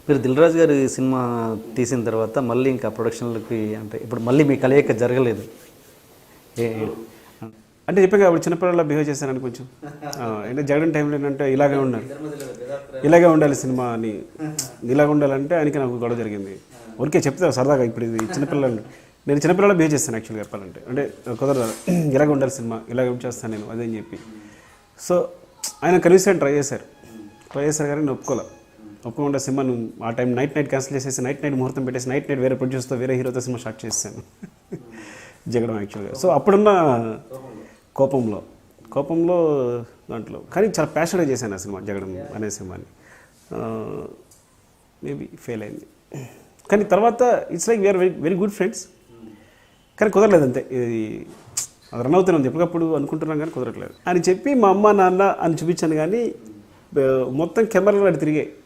మీరు దిల్ రాజు గారి సినిమా తీసిన తర్వాత మళ్ళీ ఇంకా ప్రొడక్షన్లకి అంటే ఇప్పుడు మళ్ళీ మీ కలయిక జరగలేదు. అంటే చెప్పాను కాబట్టి చిన్నపిల్లల బిహేవ్ చేశానని కొంచెం అంటే జగన్ టైంలో ఏంటంటే ఇలాగే ఉండాలి, ఇలాగే ఉండాలి సినిమా అని, ఇలాగ ఉండాలంటే ఆయనకి నాకు గొడవ జరిగింది. ఊరికే చెప్తా సరదాగా, ఇప్పుడు ఇది చిన్నపిల్లలు, నేను చిన్నపిల్లల బిహేవ్ చేస్తాను యాక్చువల్గా చెప్పాలంటే. అంటే కుదరదు, ఇలాగే ఉండాలి సినిమా, ఇలాగే చేస్తాను నేను అదే అని చెప్పి. సో ఆయన కనీసం ట్రై చేశారు కానీ నేను ఒప్పుకోకుండా సినిమా నువ్వు ఆ టైం నైట్ క్యాన్సిల్ చేసేసి నైట్ ముహూర్తం పెట్టేసి నైట్ వేరే ప్రొడ్యూసర్తో వేరే హీరోతో సినిమా స్టార్ట్ చేశాను జగడం యాక్చువల్గా. సో అప్పుడున్న కోపంలో దాంట్లో కానీ చాలా ప్యాషన్గా చేశాను ఆ సినిమా, జగడం అనే సినిమాని. మేబీ ఫెయిల్ అయింది కానీ తర్వాత it's like we are very good friends. కానీ కుదరలేదు అంతే, ఇది అది రన్ అవుతున్నాం ఎప్పటికప్పుడు అనుకుంటున్నాం కానీ కుదరట్లేదు అని చెప్పి మా అమ్మ నాన్న అని చూపించాను. కానీ మొత్తం కెమెరాలు తిరిగాయి.